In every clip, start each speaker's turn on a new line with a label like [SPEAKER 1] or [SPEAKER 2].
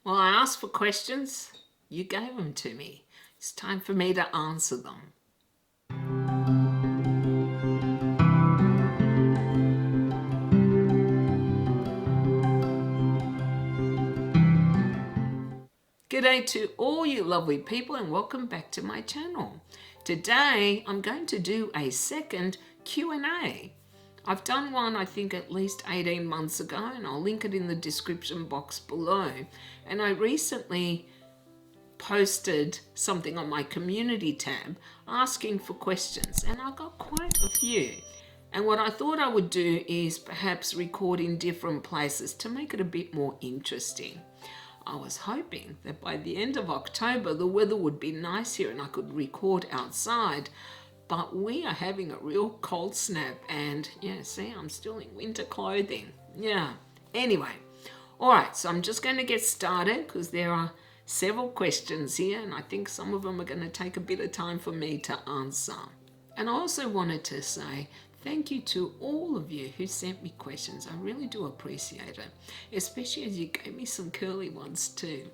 [SPEAKER 1] Well, I asked for questions. You gave them to me. It's time for me to answer them. G'day to all you lovely people and welcome back to my channel. Today I'm going to do a second Q&A. I've done one I think at least 18 months ago and I'll link it in the description box below. And I recently posted something on my community tab asking for questions and I got quite a few. And what I thought I would do is perhaps record in different places to make it a bit more interesting. I was hoping that by the end of October the weather would be nice here and I could record outside, but we are having a real cold snap and yeah, see, I'm still in winter clothing. Yeah, anyway, alright, so I'm just going to get started because there are several questions here and I think some of them are going to take a bit of time for me to answer. And I also wanted to say thank you to all of you who sent me questions. I really do appreciate it, especially as you gave me some curly ones too.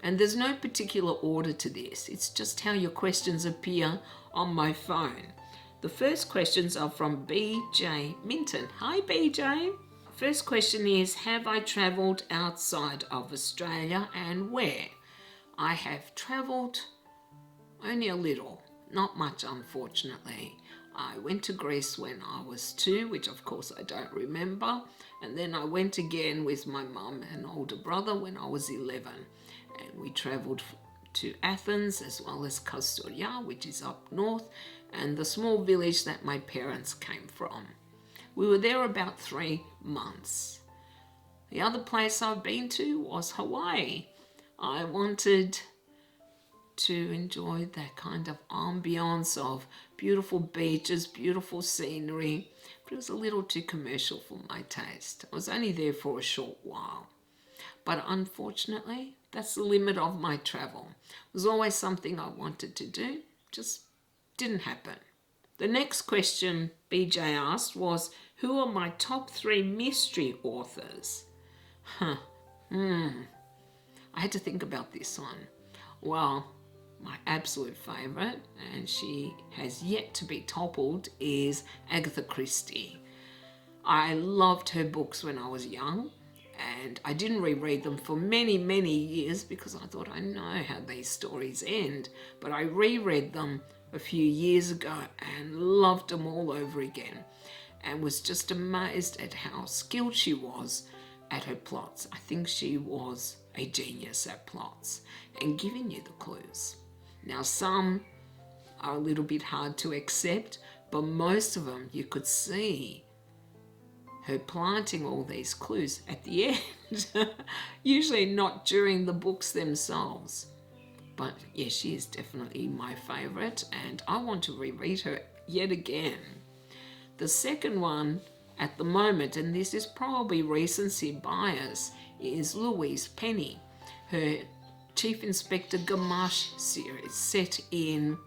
[SPEAKER 1] And there's no particular order to this. It's just how your questions appear on my phone. The first questions are from BJ Minton. Hi BJ. First question is, have I travelled outside of Australia and where? I have travelled only a little, not much unfortunately. I went to Greece when I was 2, which of course I don't remember. And then I went again with my mum and older brother when I was 11. And we travelled to Athens as well as Kastoria, which is up north, and the small village that my parents came from. We were there about 3 months. The other place I've been to was Hawaii. I wanted to enjoy that kind of ambience of beautiful beaches, beautiful scenery, but it was a little too commercial for my taste. I was only there for a short while. But unfortunately, that's the limit of my travel. It was always something I wanted to do, just didn't happen. The next question BJ asked was, who are my top 3 mystery authors? I had to think about this one. Well, my absolute favourite, and she has yet to be toppled, is Agatha Christie. I loved her books when I was young, and I didn't reread them for many, many years because I thought I know how these stories end. But I reread them a few years ago and loved them all over again and was just amazed at how skilled she was at her plots. I think she was a genius at plots and giving you the clues. Now some are a little bit hard to accept, but most of them you could see her planting all these clues at the end. Usually not during the books themselves. But yes, she is definitely my favourite and I want to reread her yet again. The second one at the moment, and this is probably recency bias, is Louise Penny. Her Chief Inspector Gamache series set in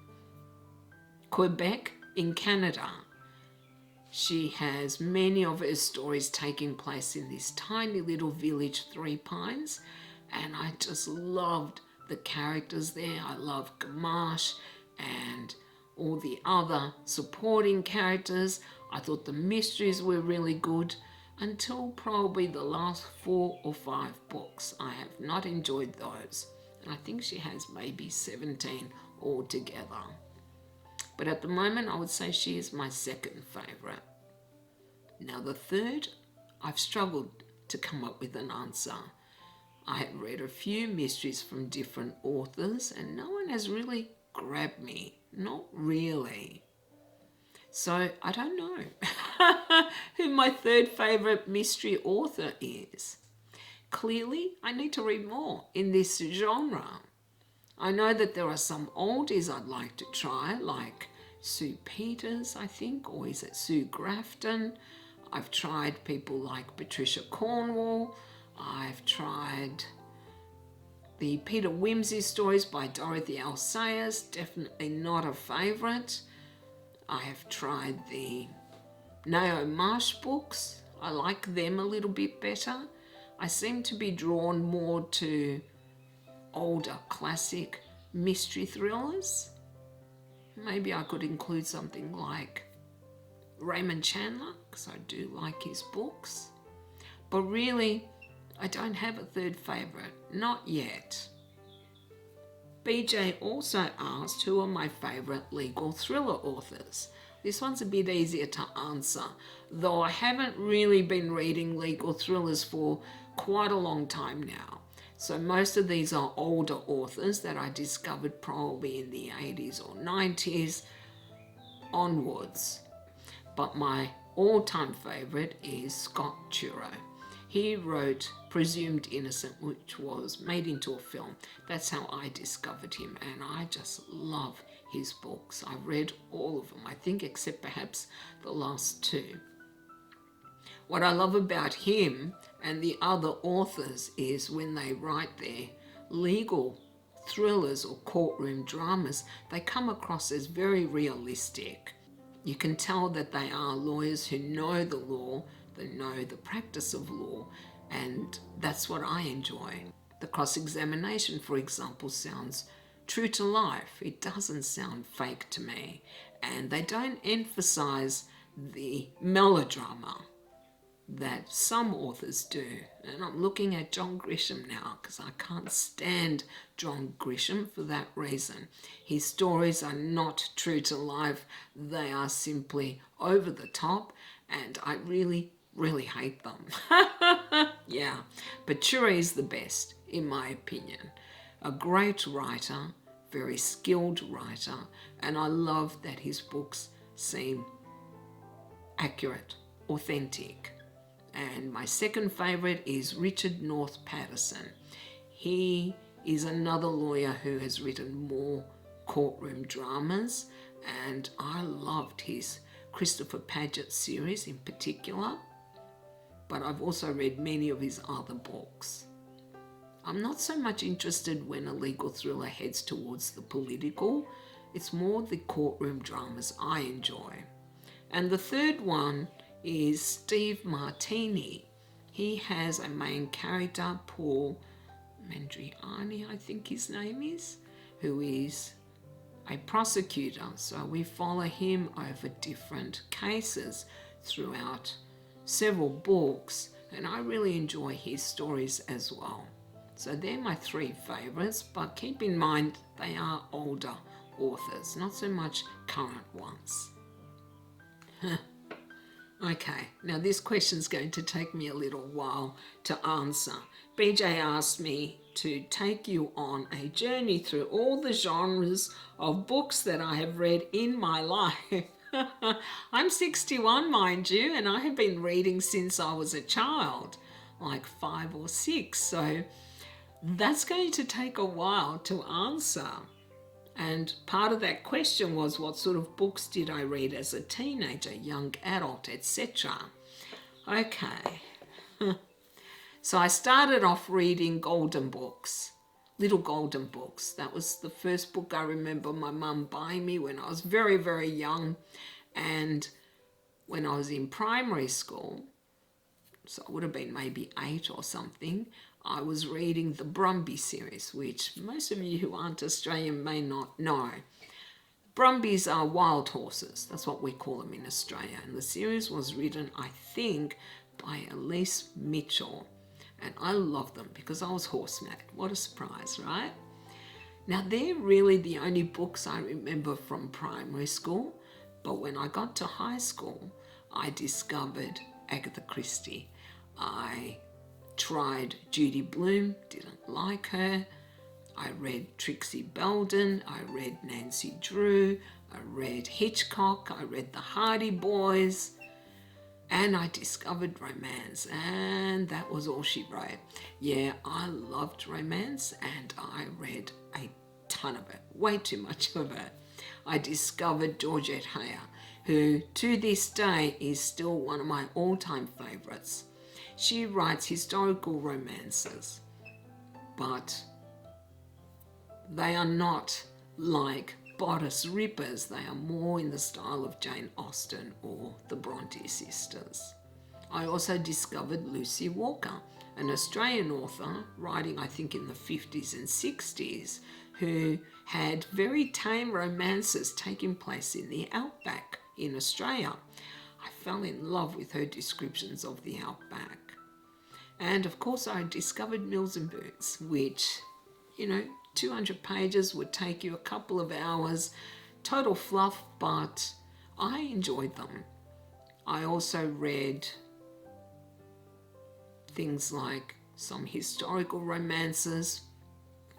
[SPEAKER 1] Quebec in Canada. She has many of her stories taking place in this tiny little village, Three Pines, and I just loved the characters there. I love Gamache and all the other supporting characters. I thought the mysteries were really good until probably the last 4 or 5 books. I have not enjoyed those. And I think she has maybe 17 altogether. But at the moment, I would say she is my second favourite. Now the third, I've struggled to come up with an answer. I have read a few mysteries from different authors and no one has really grabbed me. Not really. So I don't know who my third favourite mystery author is. Clearly, I need to read more in this genre. I know that there are some oldies I'd like to try, like Sue Peters, I think, or is it Sue Grafton? I've tried people like Patricia Cornwall. I've tried the Peter Wimsey stories by Dorothy L. Sayers, definitely not a favourite. I have tried the Ngaio Marsh books. I like them a little bit better. I seem to be drawn more to older classic mystery thrillers. Maybe I could include something like Raymond Chandler, because I do like his books. But really, I don't have a third favourite, not yet. BJ also asked who are my favourite legal thriller authors. This one's a bit easier to answer, though I haven't really been reading legal thrillers for quite a long time now. So most of these are older authors that I discovered probably in the 80s or 90s onwards. But my all-time favourite is Scott Turow. He wrote Presumed Innocent, which was made into a film. That's how I discovered him, and I just love his books. I read all of them, I think, except perhaps the last two. What I love about him and the other authors is when they write their legal thrillers or courtroom dramas, they come across as very realistic. You can tell that they are lawyers who know the law, they know the practice of law, and that's what I enjoy. The cross-examination, for example, sounds true to life. It doesn't sound fake to me. And they don't emphasize the melodrama that some authors do. And I'm looking at John Grisham now because I can't stand John Grisham for that reason. His stories are not true to life. They are simply over the top, and I really hate them. Yeah, but Turow is the best, in my opinion. A great writer, very skilled writer, and I love that his books seem accurate, authentic. And my second favourite is Richard North Patterson. He is another lawyer who has written more courtroom dramas, and I loved his Christopher Paget series in particular, but I've also read many of his other books. I'm not so much interested when a legal thriller heads towards the political. It's more the courtroom dramas I enjoy. And the third one is Steve Martini. He has a main character, Paul Mandriani, I think his name is, who is a prosecutor. So we follow him over different cases throughout several books, and I really enjoy his stories as well. So they're my three favourites, but keep in mind they are older authors, not so much current ones. Okay, now this question's going to take me a little while to answer. BJ asked me to take you on a journey through all the genres of books that I have read in my life. I'm 61, mind you, and I have been reading since I was a child, like 5 or 6, so that's going to take a while to answer. And part of that question was, what sort of books did I read as a teenager, young adult, etc.? Okay. So I started off reading Golden Books, Little Golden Books. That was the first book I remember my mum buying me when I was very, very young. And when I was in primary school, so I would have been maybe 8 or something, I was reading the Brumby series, which most of you who aren't Australian may not know. Brumbies are wild horses. That's what we call them in Australia. And the series was written, I think, by Elise Mitchell. And I love them because I was horse mad. What a surprise, right? Now, they're really the only books I remember from primary school. But when I got to high school, I discovered Agatha Christie. I tried Judy Blume, didn't like her. I read Trixie Belden, I read Nancy Drew, I read Hitchcock, I read the Hardy Boys, and I discovered romance, and that was all she wrote. Yeah, I loved romance, and I read a ton of it, way too much of it. I discovered Georgette Heyer, who to this day is still one of my all-time favourites. She writes historical romances, but they are not like bodice rippers. They are more in the style of Jane Austen or the Bronte sisters. I also discovered Lucy Walker, an Australian author writing, I think, in the 50s and 60s, who had very tame romances taking place in the outback in Australia. I fell in love with her descriptions of the outback. And of course, I discovered Mills and Boons, which, 200 pages would take you a couple of hours, total fluff, but I enjoyed them. I also read things like some historical romances,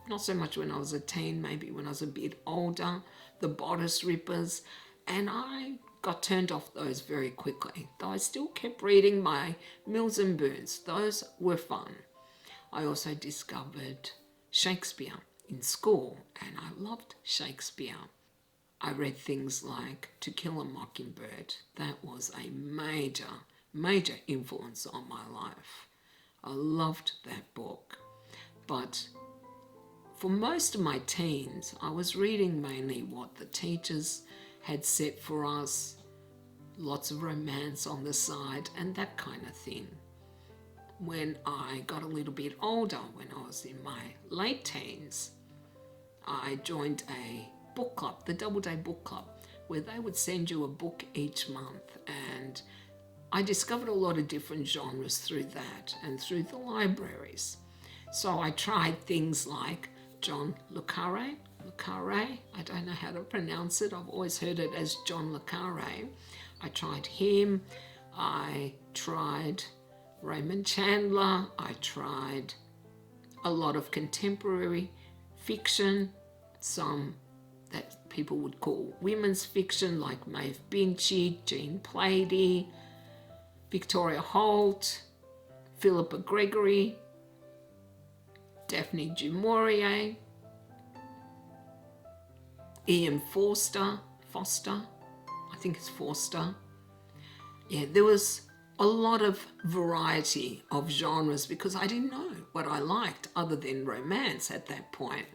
[SPEAKER 1] not so much when I was a teen, maybe when I was a bit older, the Bodice Rippers, and I got turned off those very quickly, though I still kept reading my Mills and Boons. Those were fun. I also discovered Shakespeare in school, and I loved Shakespeare. I read things like To Kill a Mockingbird. That was a major influence on my life. I loved that book. But for most of my teens, I was reading mainly what the teachers had set for us, lots of romance on the side and that kind of thing. When I got a little bit older, when I was in my late teens, I joined a book club, the Doubleday Book Club, where they would send you a book each month, and I discovered a lot of different genres through that and through the libraries. So I tried things like John le Carré, I don't know how to pronounce it, I've always heard it as John le Carré. I tried him, I tried Raymond Chandler, I tried a lot of contemporary fiction, some that people would call women's fiction like Maeve Binchy, Jean Plaidy, Victoria Holt, Philippa Gregory, Daphne du Maurier, Ian Forster, I think it's Forster. Yeah, there was a lot of variety of genres because I didn't know what I liked other than romance at that point.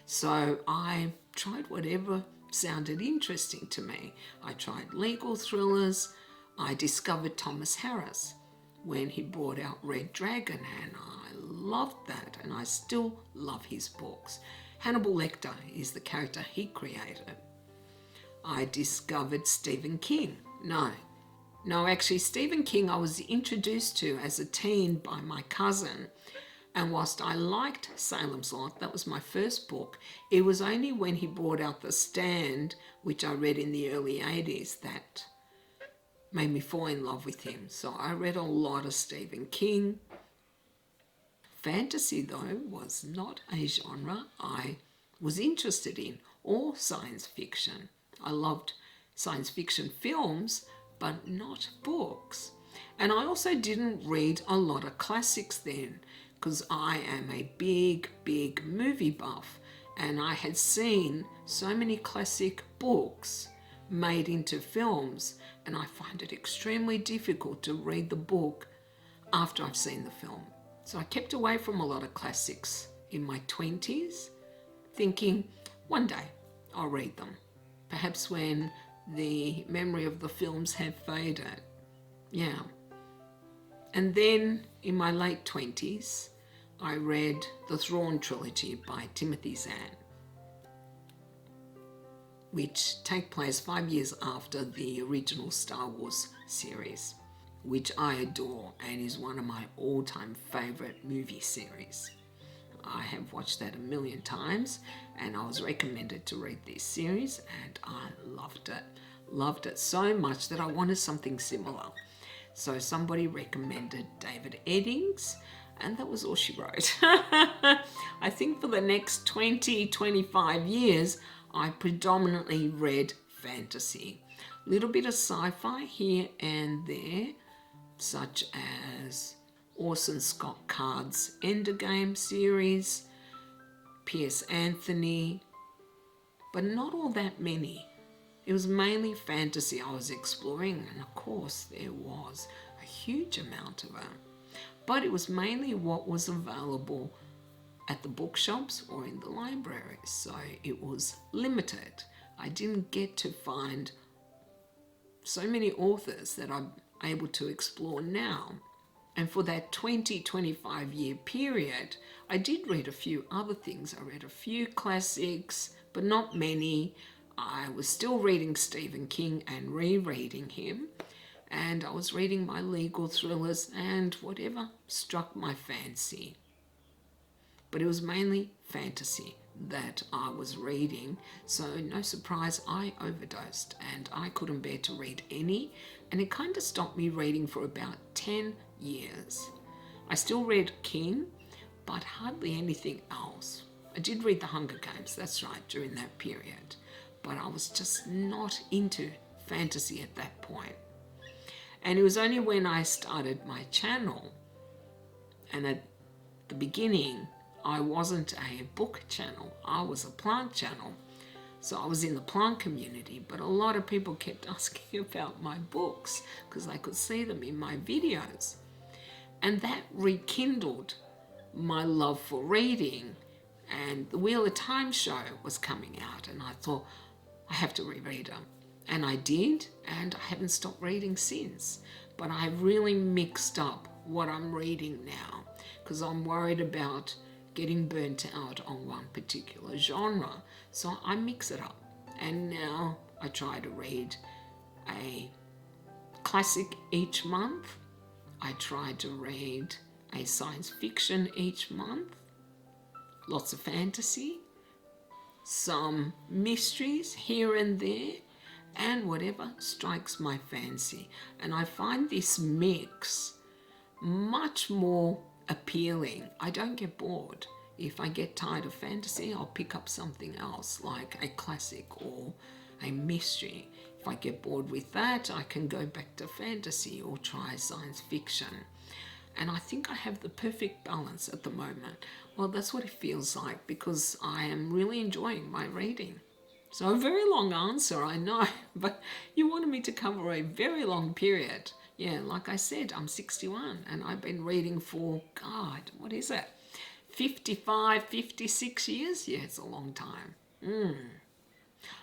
[SPEAKER 1] So I tried whatever sounded interesting to me. I tried legal thrillers. I discovered Thomas Harris when he brought out Red Dragon, and I loved that, and I still love his books. Hannibal Lecter is the character he created. I discovered Stephen King. No, actually, Stephen King I was introduced to as a teen by my cousin. And whilst I liked Salem's Lot, that was my first book, it was only when he brought out The Stand, which I read in the early 80s, that made me fall in love with him. So I read a lot of Stephen King. Fantasy, though, was not a genre I was interested in, or science fiction. I loved science fiction films, but not books. And I also didn't read a lot of classics then, because I am a big movie buff, and I had seen so many classic books made into films, and I find it extremely difficult to read the book after I've seen the film. So I kept away from a lot of classics in my 20s, thinking one day I'll read them, perhaps when the memory of the films have faded. Yeah. And then in my late 20s, I read the Thrawn trilogy by Timothy Zahn, which take place 5 years after the original Star Wars series, which I adore and is one of my all-time favorite movie series. I have watched that a million times, and I was recommended to read this series, and I loved it. Loved it so much that I wanted something similar. So somebody recommended David Eddings, and that was all she wrote. I think for the next 25 years, I predominantly read fantasy. A little bit of sci-fi here and there, such as Orson Scott Card's Endgame series, P.S. Anthony, but not all that many. It was mainly fantasy I was exploring, and of course there was a huge amount of it. But it was mainly what was available at the bookshops or in the libraries, so it was limited. I didn't get to find so many authors that I'm able to explore now. And for that 25 year period, I did read a few other things. I read a few classics, but not many. I was still reading Stephen King and rereading him. And I was reading my legal thrillers and whatever struck my fancy. But it was mainly fantasy that I was reading, so no surprise I overdosed and I couldn't bear to read any, and it kind of stopped me reading for about 10 years. I still read King, but hardly anything else. I did read The Hunger Games, that's right, during that period, but I was just not into fantasy at that point. And it was only when I started my channel, and at the beginning I wasn't a book channel, I was a plant channel. So I was in the plant community, but a lot of people kept asking about my books because they could see them in my videos. And that rekindled my love for reading, and the Wheel of Time show was coming out and I thought, I have to reread them. And I did, and I haven't stopped reading since. But I've really mixed up what I'm reading now because I'm worried about getting burnt out on one particular genre. So I mix it up. And now I try to read a classic each month. I try to read a science fiction each month. Lots of fantasy. Some mysteries here and there. And whatever strikes my fancy. And I find this mix much more appealing. I don't get bored. If I get tired of fantasy, I'll pick up something else like a classic or a mystery. If I get bored with that, I can go back to fantasy or try science fiction. And I think I have the perfect balance at the moment. Well, that's what it feels like because I am really enjoying my reading. So a very long answer, I know, but you wanted me to cover a very long period. Yeah, like I said, I'm 61 and I've been reading for, God, what is it? 55, 56 years? Yeah, it's a long time.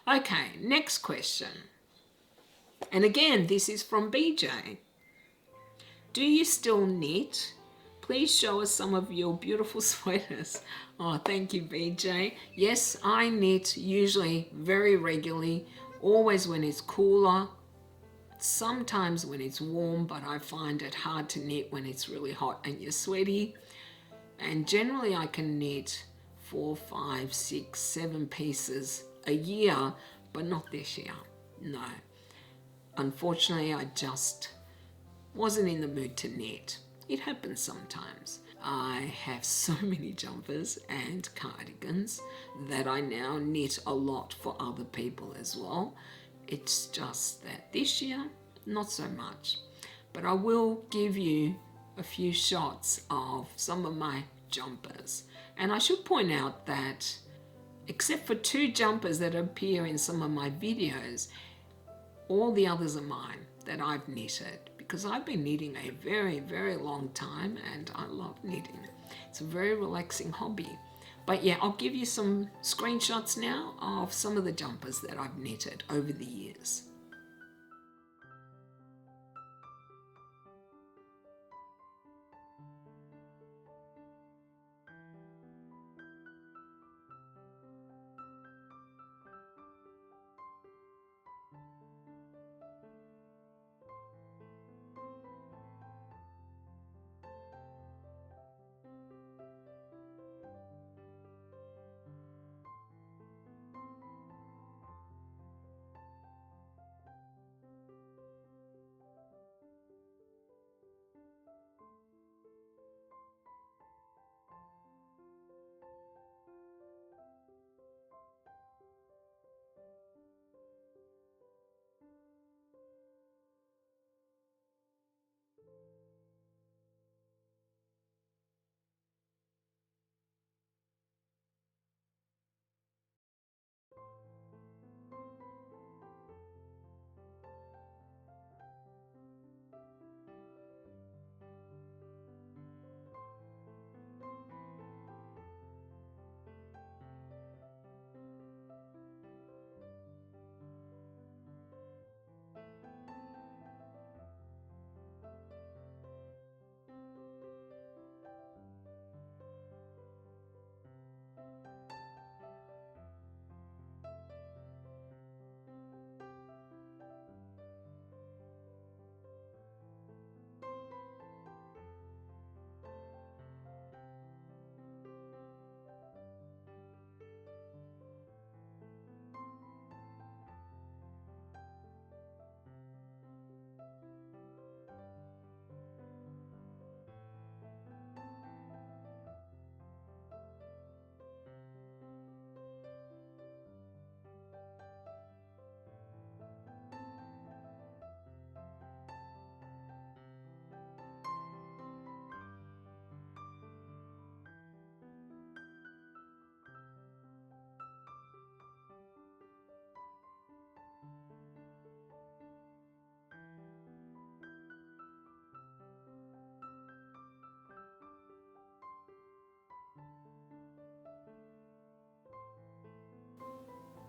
[SPEAKER 1] Okay, next question. And again, this is from BJ. Do you still knit? Please show us some of your beautiful sweaters. Oh, thank you, BJ. Yes, I knit usually very regularly, always when it's cooler, sometimes when it's warm, but I find it hard to knit when it's really hot and you're sweaty. And generally I can knit 4, 5, 6, 7 pieces a year, but not this year. No. Unfortunately, I just wasn't in the mood to knit. It happens sometimes. I have so many jumpers and cardigans that I now knit a lot for other people as well. It's just that this year, not so much. But I will give you a few shots of some of my jumpers. And I should point out that except for 2 jumpers that appear in some of my videos, all the others are mine that I've knitted because I've been knitting a very, very long time and I love knitting. It's a very relaxing hobby. But yeah, I'll give you some screenshots now of some of the jumpers that I've knitted over the years.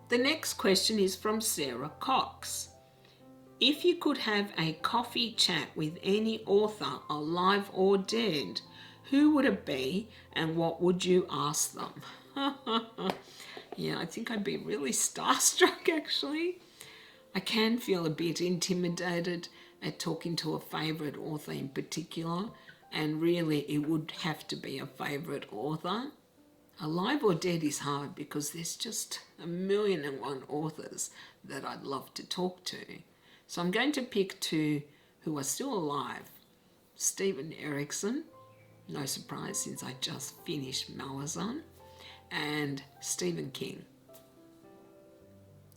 [SPEAKER 1] The next question is from Sarah Cox. If you could have a coffee chat with any author, alive or dead, who would it be and what would you ask them? Yeah, I think I'd be really starstruck actually. I can feel a bit intimidated at talking to a favourite author in particular, and really it would have to be a favourite author. Alive or dead is hard because there's just 1,000,001 authors that I'd love to talk to. So I'm going to pick two who are still alive. Stephen Erickson, no surprise since I just finished Malazan, and Stephen King.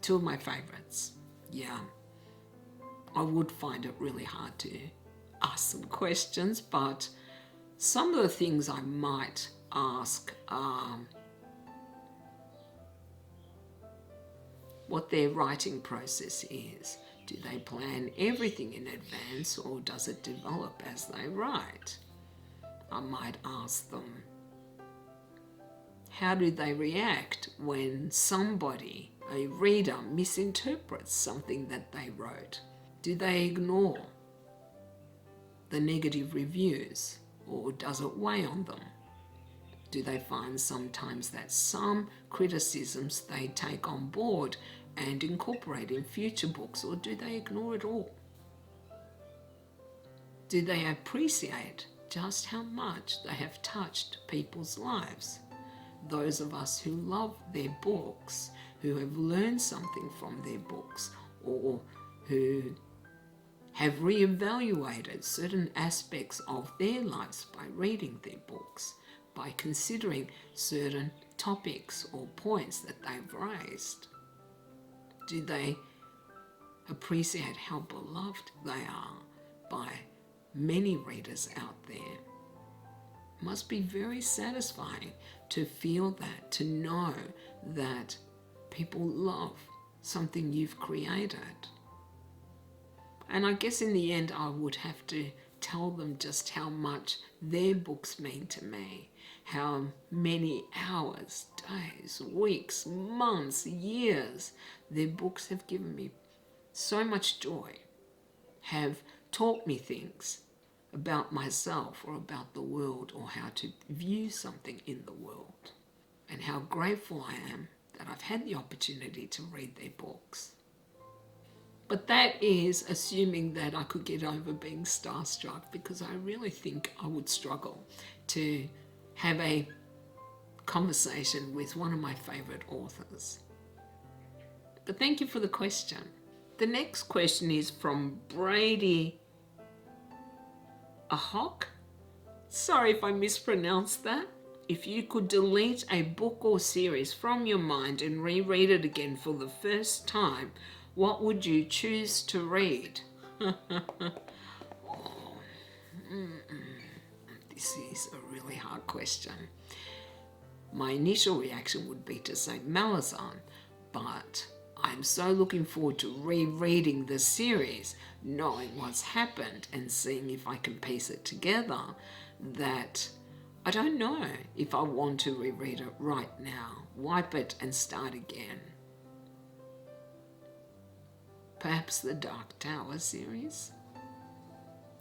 [SPEAKER 1] Two of my favourites. Yeah, I would find it really hard to ask some questions, but some of the things I might ask are what their writing process is. Do they plan everything in advance or does it develop as they write? I might ask them, how do they react when somebody, a reader, misinterprets something that they wrote? Do they ignore the negative reviews or does it weigh on them? Do they find sometimes that some criticisms they take on board and incorporate in future books, or do they ignore it all? Do they appreciate just how much they have touched people's lives? Those of us who love their books, who have learned something from their books, or who have reevaluated certain aspects of their lives by reading their books, by considering certain topics or points that they've raised. Do they appreciate how beloved they are by many readers out there? It must be very satisfying to feel that, to know that people love something you've created. And I guess in the end I would have to tell them just how much their books mean to me, how many hours, days, weeks, months, years their books have given me so much joy, have taught me things about myself or about the world or how to view something in the world, and how grateful I am that I've had the opportunity to read their books. But that is assuming that I could get over being starstruck, because I really think I would struggle to have a conversation with one of my favourite authors. But thank you for the question. The next question is from Brady Ahok. Sorry if I mispronounced that. If you could delete a book or series from your mind and reread it again for the first time, what would you choose to read? This is a really hard question. My initial reaction would be to say Malazan, but I'm so looking forward to rereading the series, knowing what's happened and seeing if I can piece it together, that I don't know if I want to reread it right now, wipe it and start again. Perhaps the Dark Tower series,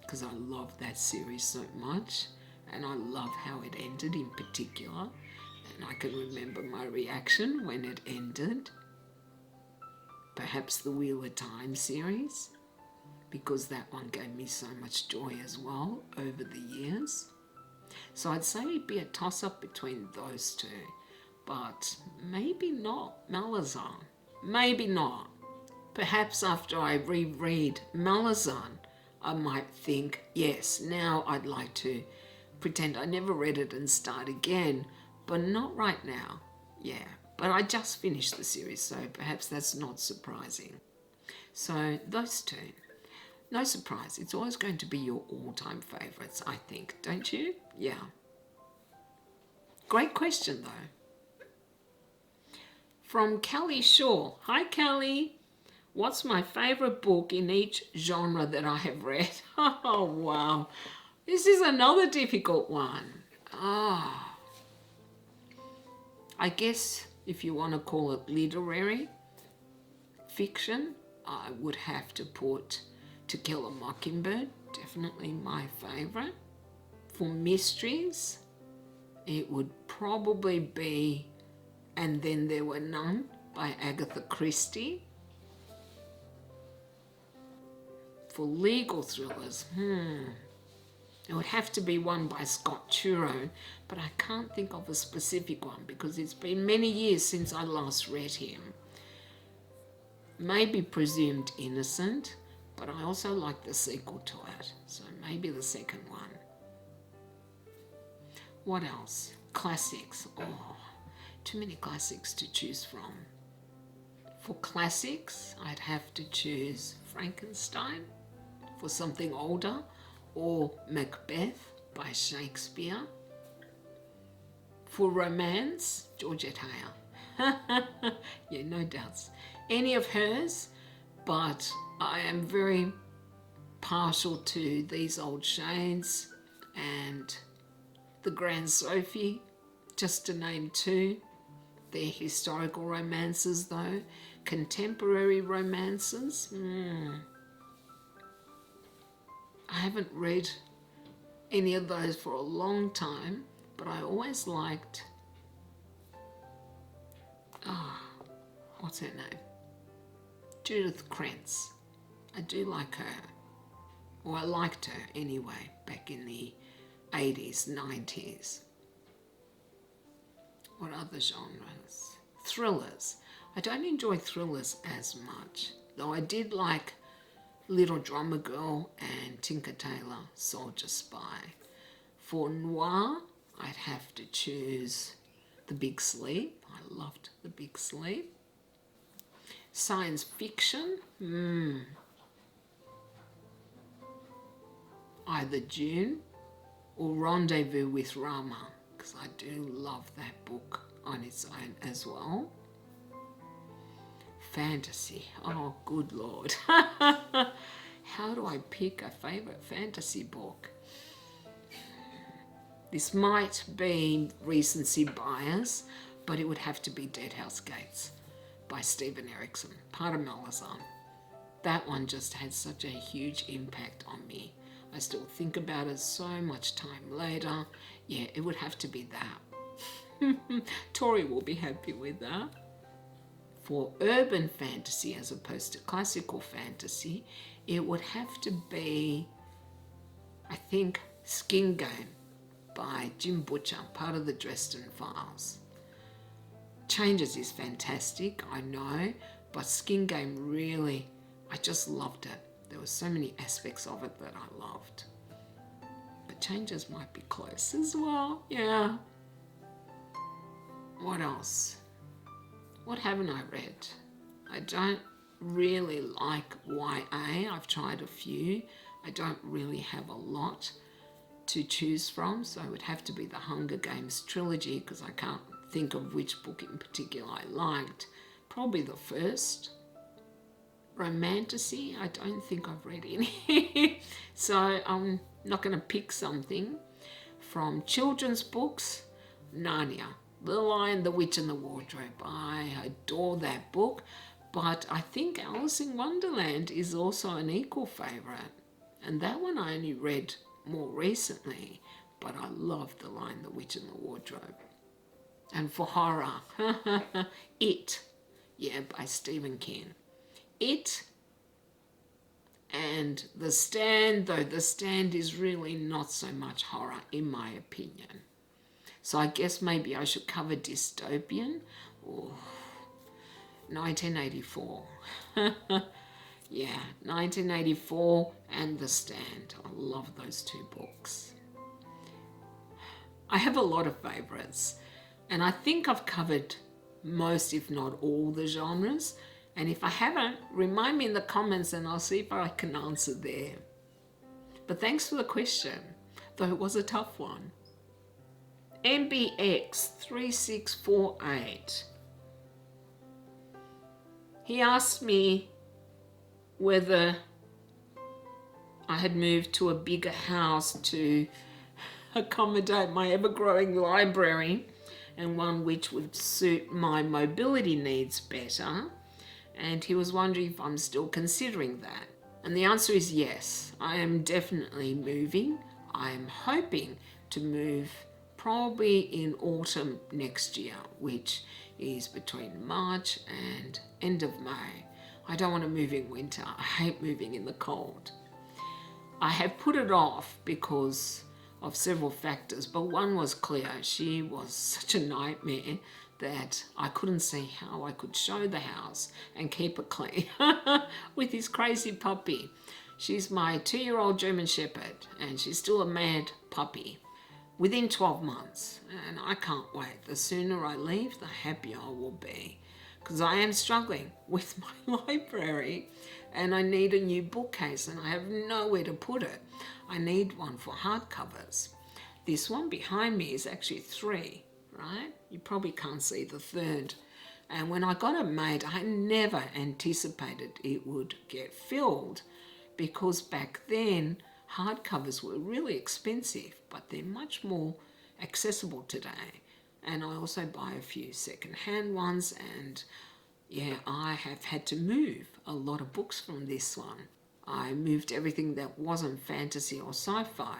[SPEAKER 1] because I love that series so much and I love how it ended in particular, and I can remember my reaction when it ended. Perhaps the Wheel of Time series, because that one gave me so much joy as well over the years. So I'd say it'd be a toss-up between those two, but maybe not Malazan. Maybe not. Perhaps after I reread Malazan, I might think, yes, now I'd like to pretend I never read it and start again, but not right now. Yeah, but I just finished the series, so perhaps that's not surprising. So those two. No surprise, it's always going to be your all-time favourites, I think, don't you? Yeah. Great question, though. From Kelly Shaw. Hi, Kelly. What's my favourite book in each genre that I have read? Oh, wow. This is another difficult one. I guess if you want to call it literary, Fiction, I would have to put To Kill a Mockingbird, definitely my favourite. For mysteries, it would probably be And Then There Were None by Agatha Christie. For legal thrillers, it would have to be one by Scott Turow, but I can't think of a specific one because it's been many years since I last read him. Maybe Presumed Innocent, but I also like the sequel to it, so maybe the second one. What else? Classics. Oh, too many classics to choose from. For classics, I'd have to choose Frankenstein for something older, or Macbeth by Shakespeare. For romance, Georgette Heyer. Yeah, no doubts. Any of hers, but I am very partial to These Old Shades and The Grand Sophie, just to name two. They're historical romances though. Contemporary romances, I haven't read any of those for a long time, but I always liked, what's her name? Judith Krantz. I do like her. Or I liked her anyway, back in the 80s, 90s. What other genres? Thrillers. I don't enjoy thrillers as much, though I did like Little Drummer Girl and Tinker Tailor Soldier Spy. For noir, I'd have to choose The Big Sleep. I loved The Big Sleep. Science fiction, either Dune or Rendezvous with Rama, because I do love that book on its own as well. Fantasy, oh good Lord. How do I pick a favourite fantasy book? This might be recency bias, but it would have to be Deadhouse Gates by Stephen Erickson, part of Malazan. That one just had such a huge impact on me. I still think about it so much time later. Yeah, it would have to be that. Tori will be happy with that. For urban fantasy as opposed to classical fantasy, it would have to be, I think, Skin Game by Jim Butcher, part of the Dresden Files. Changes is fantastic, I know, but Skin Game really, I just loved it. There were so many aspects of it that I loved. But Changes might be close as well, yeah. What else? What haven't I read? I don't really like YA. I've tried a few. I don't really have a lot to choose from, so it would have to be the Hunger Games trilogy because I can't think of which book in particular I liked. Probably the first. Romantasy, I don't think I've read any. So I'm not going to pick something. From children's books, Narnia. The Lion, the Witch and the Wardrobe. I adore that book, but I think Alice in Wonderland is also an equal favourite. And that one I only read more recently, but I love The Lion, the Witch and the Wardrobe. And for horror, It, by Stephen King. It and The Stand, though The Stand is really not so much horror in my opinion. So I guess maybe I should cover dystopian or 1984. Yeah, 1984 and The Stand. I love those two books. I have a lot of favourites, and I think I've covered most, if not all, the genres. And if I haven't, remind me in the comments and I'll see if I can answer there. But thanks for the question, though it was a tough one. MBX3648. He asked me whether I had moved to a bigger house to accommodate my ever-growing library and one which would suit my mobility needs better. and he was wondering if I'm still considering that. And the answer is yes, I am definitely moving. I am hoping to move probably in autumn next year, which is between March and end of May. I don't want to move in winter. I hate moving in the cold. I have put it off because of several factors, but one was clear. She was such a nightmare that I couldn't see how I could show the house and keep it clean with this crazy puppy. She's my 2-year-old German Shepherd, and she's still a mad puppy. Within 12 months, and I can't wait. The sooner I leave, the happier I will be, because I am struggling with my library and I need a new bookcase and I have nowhere to put it. I need one for hardcovers. This one behind me is actually 3, right? You probably can't see the 3rd. And when I got it made, I never anticipated it would get filled, because back then hardcovers were really expensive, but they're much more accessible today. And I also buy a few second-hand ones, and yeah, I have had to move a lot of books from this one. I moved everything that wasn't fantasy or sci-fi,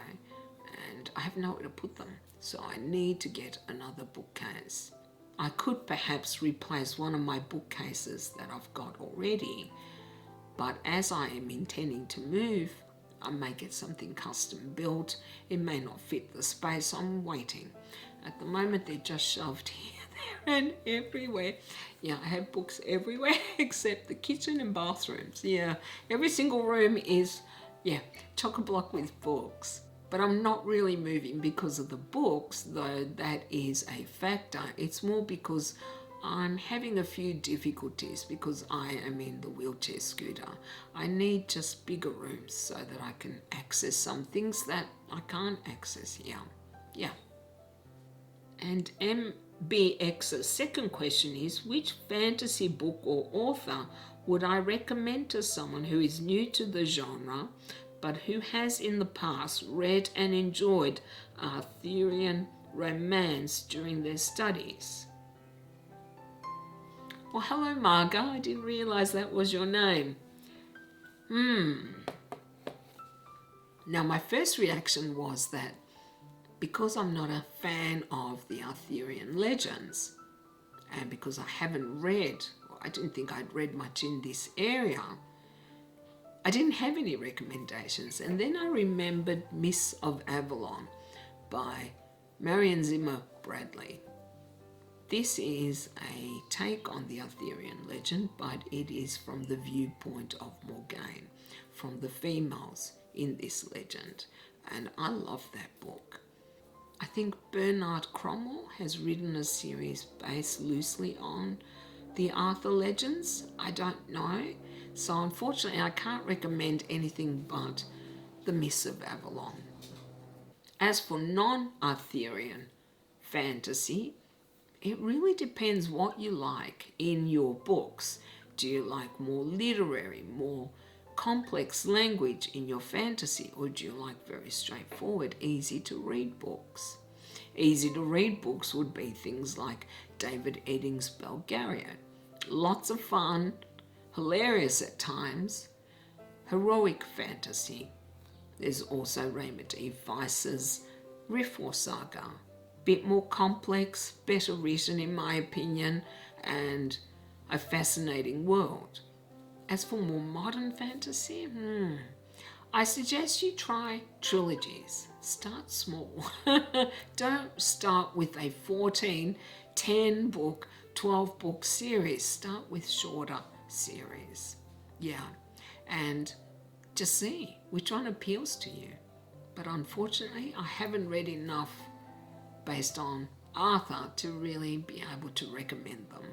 [SPEAKER 1] and I have nowhere to put them, so I need to get another bookcase. I could perhaps replace one of my bookcases that I've got already, but as I am intending to move, I may get something custom built. It may not fit the space, so I'm waiting. At the moment, they're just shoved here, there, and everywhere. Yeah, I have books everywhere except the kitchen and bathrooms. Yeah, every single room is, chock-a-block with books. But I'm not really moving because of the books, though that is a factor. It's more because I'm having a few difficulties because I am in the wheelchair scooter. I need just bigger rooms so that I can access some things that I can't access here. Yeah. And MBX's second question is, which fantasy book or author would I recommend to someone who is new to the genre but who has in the past read and enjoyed Arthurian romance during their studies? Well, hello, Marga. I didn't realise that was your name. Now, my first reaction was that because I'm not a fan of the Arthurian legends, and because I haven't read, or I didn't think I'd read much in this area, I didn't have any recommendations. And then I remembered Mists of Avalon by Marion Zimmer Bradley. This is a take on the Arthurian legend, but it is from the viewpoint of Morgane, from the females in this legend. And I love that book. I think Bernard Cromwell has written a series based loosely on the Arthur legends. I don't know. So unfortunately, I can't recommend anything but the Mists of Avalon. As for non-Arthurian fantasy, it really depends what you like in your books. Do you like more literary, more complex language in your fantasy, or do you like very straightforward, easy to read books? Easy to read books would be things like David Eddings' Belgariad. Lots of fun, hilarious at times, heroic fantasy. There's also Raymond E. Weiss's Riftwar Saga. Bit more complex, better written in my opinion, and a fascinating world. As for more modern fantasy, I suggest you try trilogies. Start small. Don't start with a 14, 10 book, 12 book series. Start with shorter series. Yeah, and just see which one appeals to you. But unfortunately, I haven't read enough based on Arthur to really be able to recommend them.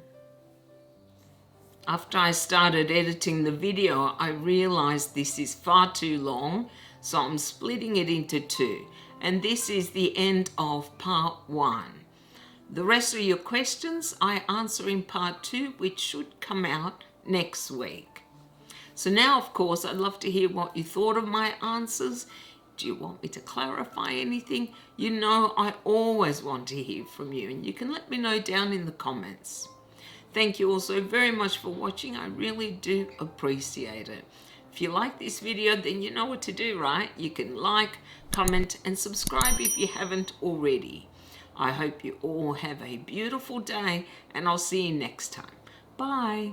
[SPEAKER 1] After I started editing the video, I realized this is far too long, so I'm splitting it into 2. And this is the end of part 1. The rest of your questions I answer in part 2, which should come out next week. So now, of course, I'd love to hear what you thought of my answers. Do you want me to clarify anything? You know I always want to hear from you, and you can let me know down in the comments. Thank you all so very much for watching. I really do appreciate it. If you like this video, then you know what to do, right? You can like, comment, and subscribe if you haven't already. I hope you all have a beautiful day, and I'll see you next time. Bye.